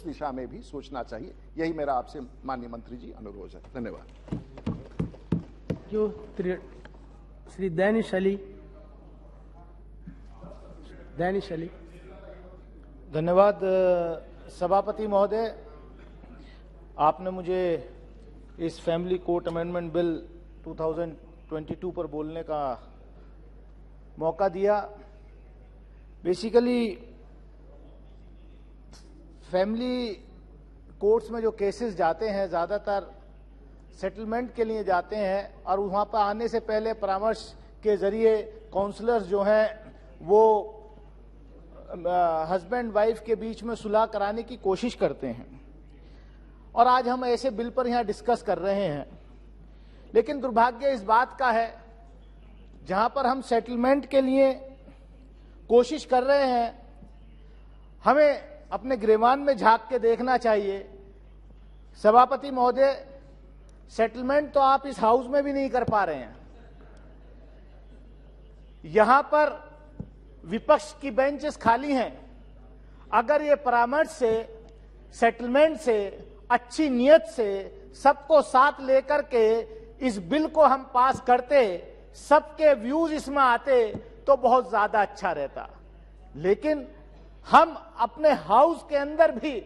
दिशा में भी सोचना चाहिए। यही मेरा आपसे माननीय मंत्री जी अनुरोध है। धन्यवाद। जो श्री दैनिश अली। धन्यवाद सभापति महोदय, आपने मुझे इस फैमिली कोर्ट अमेंडमेंट बिल 2022 पर बोलने का मौका दिया। बेसिकली फैमिली कोर्ट्स में जो केसेस जाते हैं ज्यादातर सेटलमेंट के लिए जाते हैं और वहां पर आने से पहले परामर्श के जरिए काउंसलर्स जो हैं वो हस्बैंड वाइफ के बीच में सुलह कराने की कोशिश करते हैं। और आज हम ऐसे बिल पर यहां डिस्कस कर रहे हैं, लेकिन दुर्भाग्य इस बात का है जहां पर हम सेटलमेंट के लिए कोशिश कर रहे हैं, हमें अपने गिरेबान में झांक के देखना चाहिए। सभापति महोदय, सेटलमेंट तो आप इस हाउस में भी नहीं कर पा रहे हैं। यहां पर विपक्ष की बेंचेस खाली हैं। अगर ये परामर्श से, सेटलमेंट से, अच्छी नियत से सबको साथ लेकर के इस बिल को हम पास करते, सबके व्यूज इसमें आते तो बहुत ज्यादा अच्छा रहता। लेकिन हम अपने हाउस के अंदर भी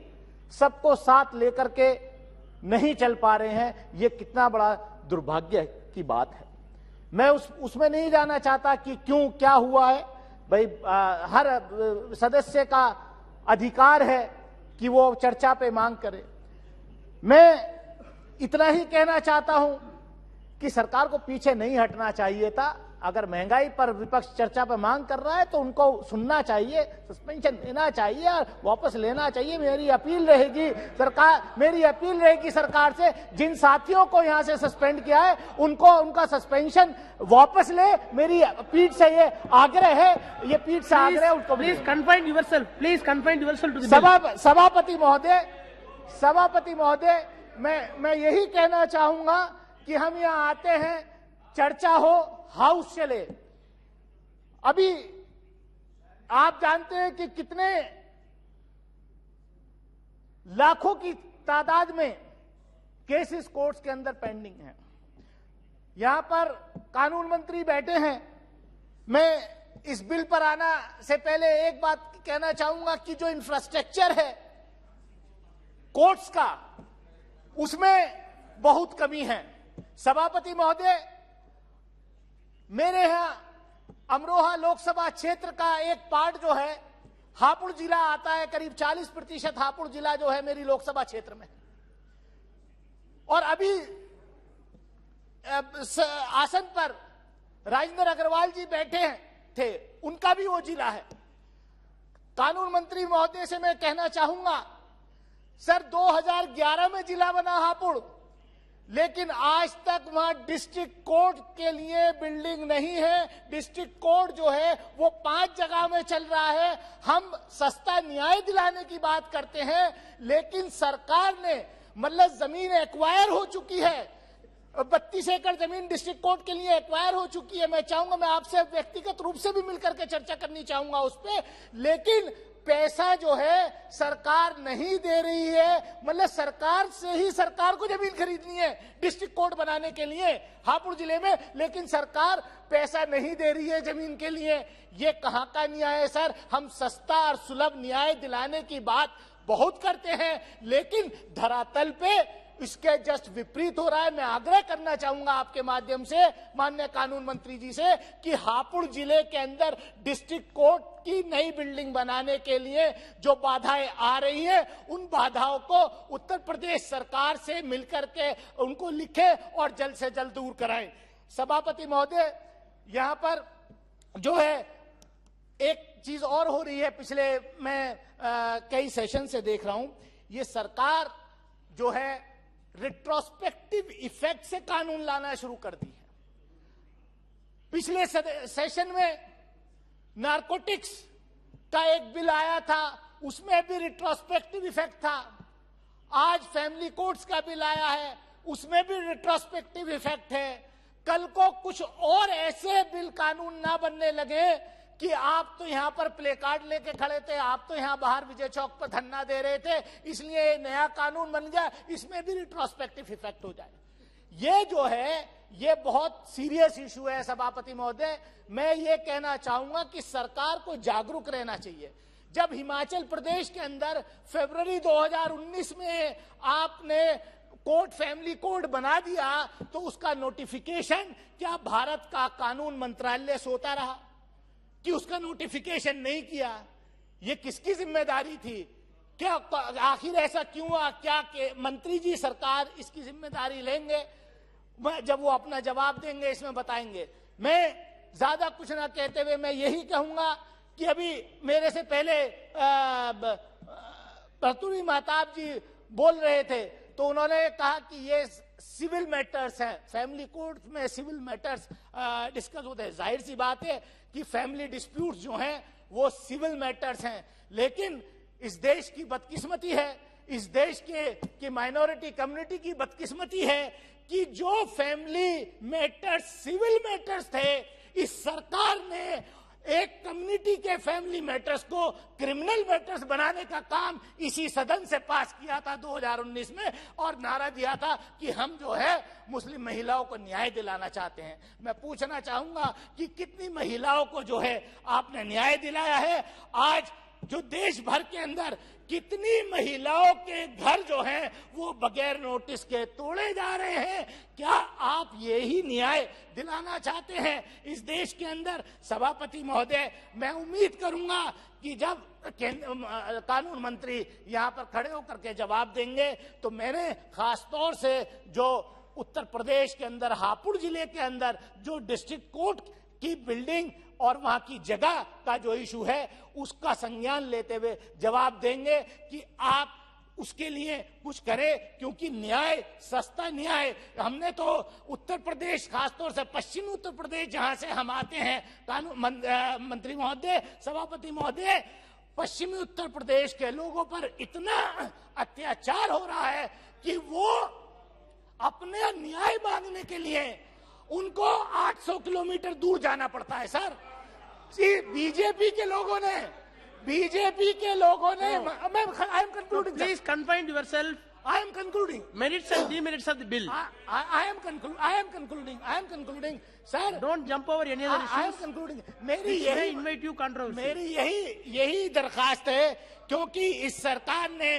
सबको साथ लेकर के नहीं चल पा रहे हैं। ये कितना बड़ा दुर्भाग्य की बात है। मैं उसमें नहीं जाना चाहता कि क्यों क्या हुआ है। भाई हर सदस्य का अधिकार है कि वो चर्चा पे मांग करे। मैं इतना ही कहना चाहता हूं कि सरकार को पीछे नहीं हटना चाहिए था। अगर महंगाई पर विपक्ष चर्चा पर मांग कर रहा है तो उनको सुनना चाहिए, सस्पेंशन देना चाहिए और वापस लेना चाहिए। मेरी अपील रहेगी सरकार से, जिन साथियों को यहां से सस्पेंड किया है उनका सस्पेंशन वापस ले। मेरी पीठ से ये आग्रह है, उनको please confine yourself to the सभापति महोदय, मैं यही कहना चाहूंगा कि हम यहां आते हैं, चर्चा हो, हाउस चले। अभी आप जानते हैं कि कितने लाखों की तादाद में केसेस कोर्ट्स के अंदर पेंडिंग हैं। यहां पर कानून मंत्री बैठे हैं। मैं इस बिल पर आना से पहले एक बात कहना चाहूंगा कि जो इंफ्रास्ट्रक्चर है कोर्ट्स का, उसमें बहुत कमी है। सभापति महोदय, मेरे यहां अमरोहा लोकसभा क्षेत्र का एक पार्ट जो है हापुड़ जिला आता है, करीब 40% हापुड़ जिला जो है मेरी लोकसभा क्षेत्र में। और अभी आसन पर राजेंद्र अग्रवाल जी बैठे थे, उनका भी वो जिला है। कानून मंत्री महोदय से मैं कहना चाहूंगा, सर 2011 में जिला बना हापुड़, लेकिन आज तक वहां डिस्ट्रिक्ट कोर्ट के लिए बिल्डिंग नहीं है। डिस्ट्रिक्ट कोर्ट जो है वो 5 जगह में चल रहा है। हम सस्ता न्याय दिलाने की बात करते हैं, लेकिन सरकार ने मतलब जमीन एक्वायर हो चुकी है। 32 एकड़ जमीन डिस्ट्रिक्ट कोर्ट के लिए एक्वायर हो चुकी है। मैं चाहूंगा, मैं आपसे व्यक्तिगत रूप से भी मिलकर के चर्चा करनी चाहूंगा उस पर, लेकिन पैसा जो है सरकार नहीं दे रही है। मतलब सरकार से ही सरकार को जमीन खरीदनी है डिस्ट्रिक्ट कोर्ट बनाने के लिए हापुड़ जिले में, लेकिन सरकार पैसा नहीं दे रही है जमीन के लिए। ये कहां का न्याय है सर? हम सस्ता और सुलभ न्याय दिलाने की बात बहुत करते हैं, लेकिन धरातल पे इसके जस्ट विपरीत हो रहा है। मैं आग्रह करना चाहूंगा आपके माध्यम से माननीय कानून मंत्री जी से कि हापुड़ जिले के अंदर डिस्ट्रिक्ट कोर्ट की नई बिल्डिंग बनाने के लिए जो बाधाएं आ रही हैं, उन बाधाओं को उत्तर प्रदेश सरकार से मिलकर के उनको लिखे और जल्द से जल्द दूर कराएं। सभापति महोदय, यहां पर जो है एक चीज और हो रही है, पिछले मैं कई सेशन से देख रहा हूं, ये सरकार जो है रिट्रोस्पेक्टिव इफेक्ट से कानून लाना शुरू कर दी है। पिछले सेशन में नारकोटिक्स का एक बिल आया था, उसमें भी रिट्रोस्पेक्टिव इफेक्ट था। आज फैमिली कोर्ट्स का बिल आया है, उसमें भी रिट्रोस्पेक्टिव इफेक्ट है। कल को कुछ और ऐसे बिल कानून ना बनने लगे कि आप तो यहां पर प्ले कार्ड लेके खड़े थे, आप तो यहां बाहर विजय चौक पर धरना दे रहे थे, इसलिए नया कानून बन गया, इसमें भी रिट्रोस्पेक्टिव इफेक्ट हो जाए। ये जो है ये बहुत सीरियस इशू है सभापति महोदय। मैं ये कहना चाहूंगा कि सरकार को जागरूक रहना चाहिए। जब हिमाचल प्रदेश के अंदर फरवरी 2019 में आपने कोर्ट फैमिली कोड बना दिया तो उसका नोटिफिकेशन क्या भारत का कानून मंत्रालय सोता रहा कि उसका नोटिफिकेशन नहीं किया? ये किसकी जिम्मेदारी थी? क्या आखिर ऐसा क्यों हुआ? क्या मंत्री जी सरकार इसकी जिम्मेदारी लेंगे? जब वो अपना जवाब देंगे इसमें बताएंगे। मैं ज्यादा कुछ ना कहते हुए मैं यही कहूंगा कि अभी मेरे से पहले भर्तृहरि महताब जी बोल रहे थे तो उन्होंने कहा कि ये सिविल मैटर्स हैं, फैमिली कोर्ट में सिविल मैटर्स डिस्कस होते हैं। जाहिर सी बात है कि फैमिली डिस्प्यूट्स जो हैं वो सिविल मैटर्स हैं, लेकिन इस देश की बदकिस्मती है, इस देश के माइनॉरिटी कम्युनिटी की बदकिस्मती है कि जो फैमिली मैटर्स सिविल मैटर्स थे, इस सरकार ने एक कम्युनिटी के फैमिली मैटर्स को क्रिमिनल मैटर्स बनाने का काम इसी सदन से पास किया था 2019 में, और नारा दिया था कि हम जो है मुस्लिम महिलाओं को न्याय दिलाना चाहते हैं। मैं पूछना चाहूंगा कि कितनी महिलाओं को जो है आपने न्याय दिलाया है? आज जो देश भर के अंदर कितनी महिलाओं के घर जो हैं वो बगैर नोटिस के तोड़े जा रहे हैं? क्या आप यही न्याय दिलाना चाहते हैं इस देश के अंदर? सभापति महोदय, मैं उम्मीद करूंगा कि जब कानून मंत्री यहां पर खड़े होकर के जवाब देंगे तो मैंने खास तौर से जो उत्तर प्रदेश के अंदर हापुड़ जिले के अंदर जो डिस्ट्रिक्ट कोर्ट की बिल्डिंग और वहां की जगह का जो इशू है उसका संज्ञान लेते हुए जवाब देंगे कि आप उसके लिए कुछ करें, क्योंकि न्याय, सस्ता न्याय, हमने तो उत्तर प्रदेश, खासतौर से पश्चिमी उत्तर प्रदेश जहां से हम आते हैं, कानून मंत्री महोदय, सभापति महोदय, पश्चिमी उत्तर प्रदेश के लोगों पर इतना अत्याचार हो रहा है कि वो अपने न्याय मांगने के लिए उनको 800 किलोमीटर दूर जाना पड़ता है। सर, बीजेपी के लोगों ने I am concluding, please confine yourself. I am concluding. Merits and demerits of the bill. I am concluding. Sir, Don't jump over any other issues. I am concluding. Which may invite you controversy. मेरी यही दरखास्त है, क्योंकि इस सरकार ने,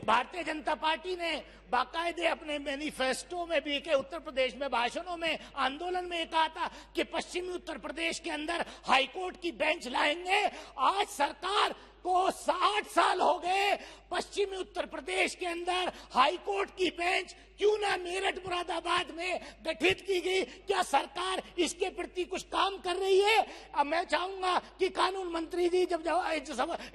Bharatiya Janata party ने बाकायदे अपने मैनिफेस्टो में भी के उत्तर प्रदेश में भाषणों में, आंदोलन में कहा था कि पश्चिमी उत्तर प्रदेश के अंदर हाईकोर्ट की बेंच लाएंगे। आज सरकार को 60 साल हो गए, पश्चिमी उत्तर प्रदेश के अंदर हाईकोर्ट की बेंच क्यों ना मेरठ मुरादाबाद में गठित की गई? क्या सरकार इसके प्रति कुछ काम कर रही है? अब मैं चाहूंगा कि कानून मंत्री जी जब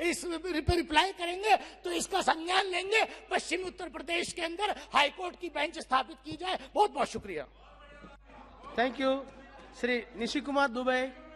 इस रिप्लाई करेंगे तो इसका संज्ञान लेंगे, पश्चिमी उत्तर प्रदेश के अंदर हाईकोर्ट की बेंच स्थापित की जाए। बहुत बहुत शुक्रिया। Thank you. श्री निशी कुमार दुबे।